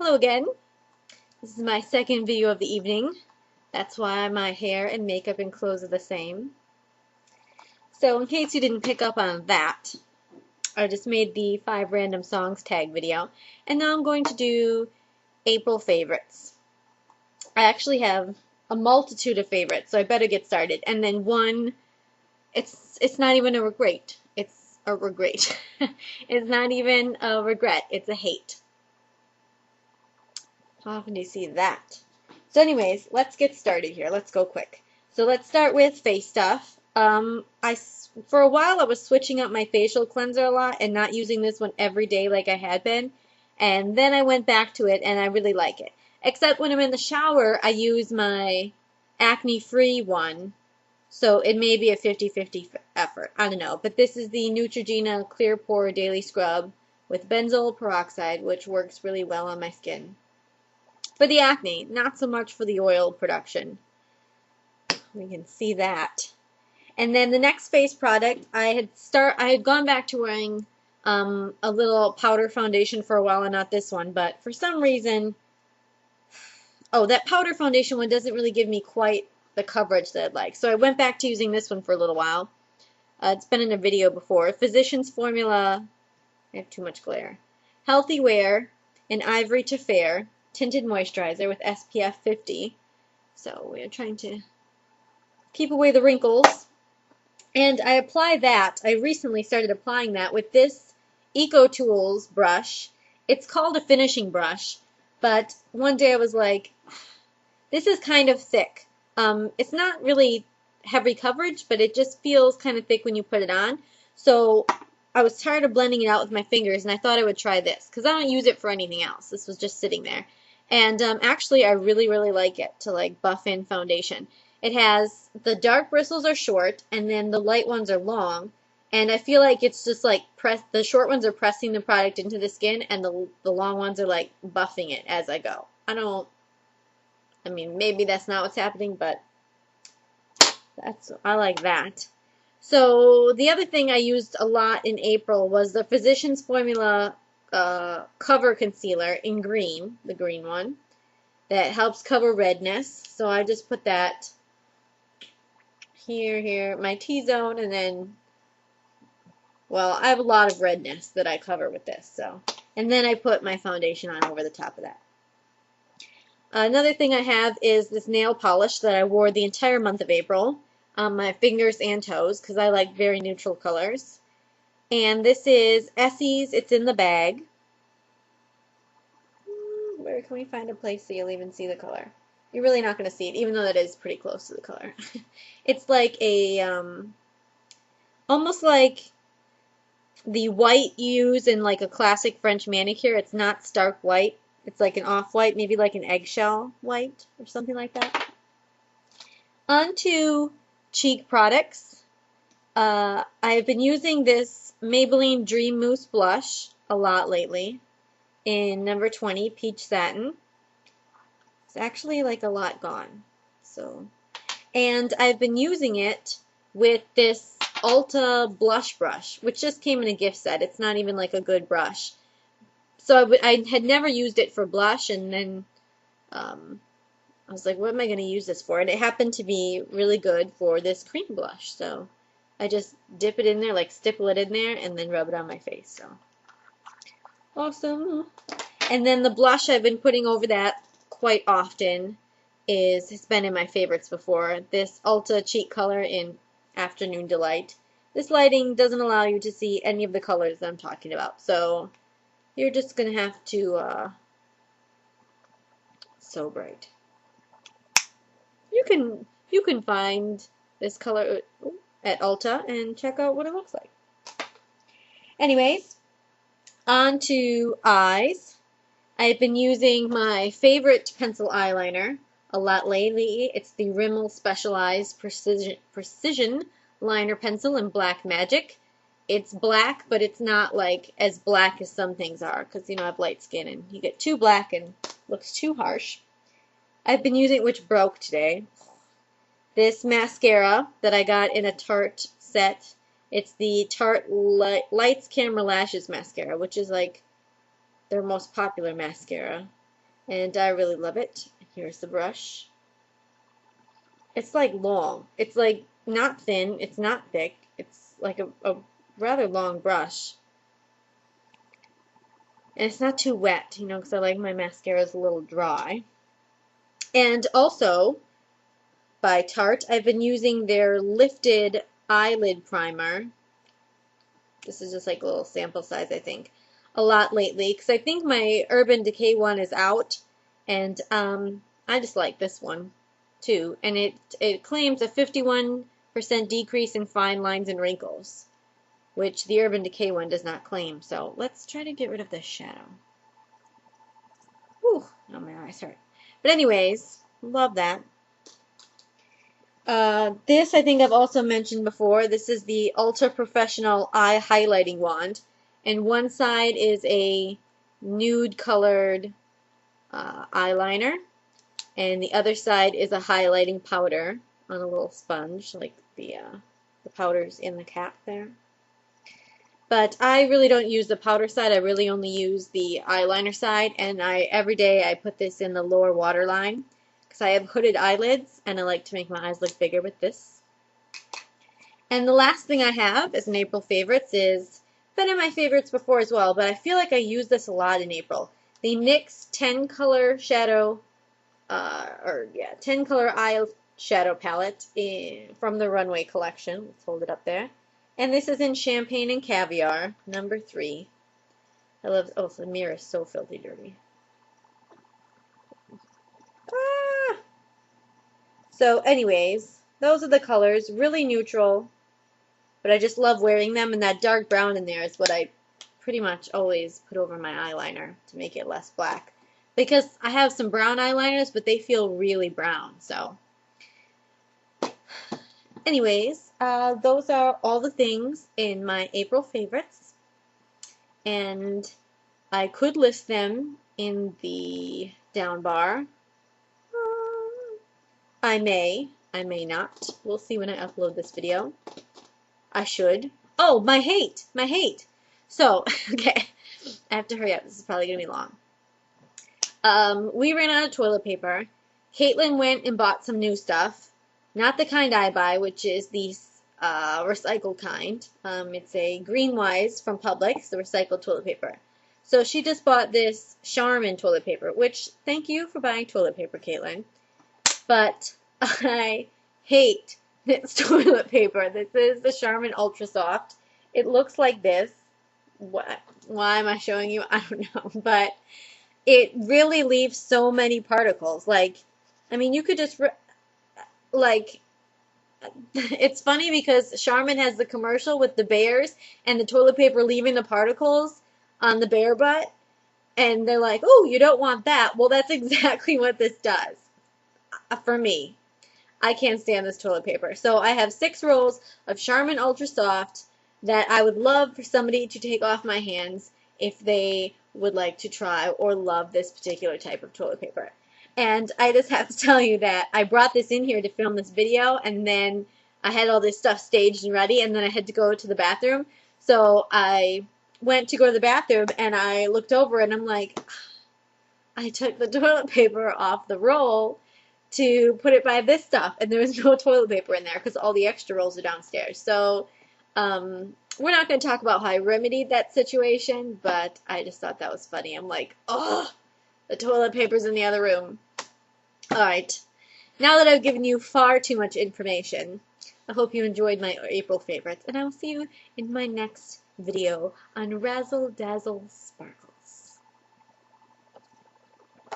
Hello again. This is my second video of the evening. That's why my hair and makeup and clothes are the same. So in case you didn't pick up on that, I just made the 5 random songs tag video. And now I'm going to do April favorites. I actually have a multitude of favorites, so I better get started. And then one, it's not even a regret. It's a regret. It's not even a regret. It's a hate. How often do you see that? So anyways, let's get started here. Let's go quick. So let's start with face stuff. For a while I was switching up my facial cleanser a lot and not using this one every day like I had been. And then I went back to it and I really like it. Except when I'm in the shower, I use my acne-free one. So it may be a 50-50 effort. I don't know. But this is the Neutrogena Clear Pore Daily Scrub with benzoyl peroxide, which works really well on my skin. For the acne, not so much for the oil production. We can see that. And then the next face product, I had gone back to wearing a little powder foundation for a while, and not this one, but for some reason, that powder foundation one doesn't really give me quite the coverage that I'd like. So I went back to using this one for a little while. It's been in a video before. Physicians Formula, I have too much glare. Healthy Wear in Ivory to Fair tinted moisturizer with SPF 50. So we're trying to keep away the wrinkles. And I apply that. I recently started applying that with this EcoTools brush. It's called a finishing brush, but one day I was like, this is kind of thick. It's not really heavy coverage, but it just feels kind of thick when you put it on. So I was tired of blending it out with my fingers, and I thought I would try this because I don't use it for anything else. This was just sitting there. And actually, I really, really like it to like buff in foundation. It has, the dark bristles are short, and then the light ones are long. And I feel like it's just like, the short ones are pressing the product into the skin, and the long ones are like buffing it as I go. I mean, maybe that's not what's happening, but I like that. So the other thing I used a lot in April was the Physicians Formula Cover Concealer in green, the green one, that helps cover redness. So I just put that here, my T-zone, and then, well, I have a lot of redness that I cover with this. So, and then I put my foundation on over the top of that. Another thing I have is this nail polish that I wore the entire month of April on my fingers and toes because I like very neutral colors. And this is Essie's. It's in the bag. Where can we find a place so you'll even see the color? You're really not going to see it, even though that is pretty close to the color. It's like a, almost like the white you use in like a classic French manicure. It's not stark white. It's like an off-white, maybe like an eggshell white or something like that. On to cheek products. I have been using this Maybelline Dream Mousse blush a lot lately in number 20, Peach Satin. It's actually like a lot gone. So, and I've been using it with this Ulta blush brush, which just came in a gift set. It's not even like a good brush. So I had never used it for blush, and then I was like, what am I going to use this for? And it happened to be really good for this cream blush. So I just dip it in there, like stipple it in there, and then rub it on my face. So awesome. And then the blush I've been putting over that quite often has been in my favorites before. This Ulta Cheek Color in Afternoon Delight. This lighting doesn't allow you to see any of the colors that I'm talking about. So you're just going to have to, so bright. You can find this color at Ulta and check out what it looks like. Anyways, on to eyes. I've been using my favorite pencil eyeliner a lot lately. It's the Rimmel Specialized Precision Liner Pencil in Black Magic. It's black, but it's not like as black as some things are, because you know I have light skin and you get too black and looks too harsh. I've been using, which broke today, this mascara that I got in a Tarte set. It's the Tarte Lights Camera Lashes mascara, which is like their most popular mascara. and I really love it. Here's the brush. It's like long. It's like not thin, it's not thick. It's like a rather long brush. And it's not too wet, you know, because I like my mascaras a little dry. And also, by Tarte, I've been using their lifted eyelid primer. This is just like a little sample size, I think, a lot lately, because I think my Urban Decay one is out, and I just like this one too. And it claims a 51% decrease in fine lines and wrinkles, which the Urban Decay one does not claim. So let's try to get rid of this shadow. Whew, oh my eyes hurt. But anyways, love that. This I think I've also mentioned before. This is the Ultra Professional Eye Highlighting Wand. And one side is a nude colored eyeliner. And the other side is a highlighting powder on a little sponge, like the powder's in the cap there. But I really don't use the powder side. I really only use the eyeliner side, and every day I put this in the lower waterline because I have hooded eyelids, and I like to make my eyes look bigger with this. And the last thing I have as an April favorites is been in my favorites before as well, but I feel like I use this a lot in April. The NYX 10 color shadow, 10 color eye shadow palette from the Runway collection. Let's hold it up there. And this is in Champagne and Caviar, number 3. I love, oh, the mirror is so filthy dirty. Ah! So anyways, those are the colors, really neutral, but I just love wearing them, and that dark brown in there is what I pretty much always put over my eyeliner to make it less black. Because I have some brown eyeliners, but they feel really brown, so. Anyways, those are all the things in my April favorites, and I could list them in the down bar. I may not. We'll see when I upload this video. I should. Oh, my hate. So, okay, I have to hurry up. This is probably going to be long. We ran out of toilet paper. Caitlin went and bought some new stuff. Not the kind I buy, which is the recycled kind. It's a Greenwise from Publix, the recycled toilet paper. So she just bought this Charmin toilet paper, which, thank you for buying toilet paper, Caitlin. But I hate this toilet paper. This is the Charmin Ultra Soft. It looks like this. Why am I showing you? I don't know. But it really leaves so many particles. Like, I mean, you could just, like, it's funny because Charmin has the commercial with the bears and the toilet paper leaving the particles on the bear butt. And they're like, oh, you don't want that. Well, that's exactly what this does. For me. I can't stand this toilet paper. So I have 6 rolls of Charmin Ultra Soft that I would love for somebody to take off my hands if they would like to try or love this particular type of toilet paper. And I just have to tell you that I brought this in here to film this video, and then I had all this stuff staged and ready, and then I had to go to the bathroom. So I went to go to the bathroom, and I looked over, and I'm like, I took the toilet paper off the roll to put it by this stuff, and there was no toilet paper in there because all the extra rolls are downstairs. So we're not going to talk about how I remedied that situation, but I just thought that was funny. I'm like, oh, the toilet paper's in the other room. Alright, now that I've given you far too much information, I hope you enjoyed my April favorites, and I will see you in my next video on Razzle Dazzle Sparkle.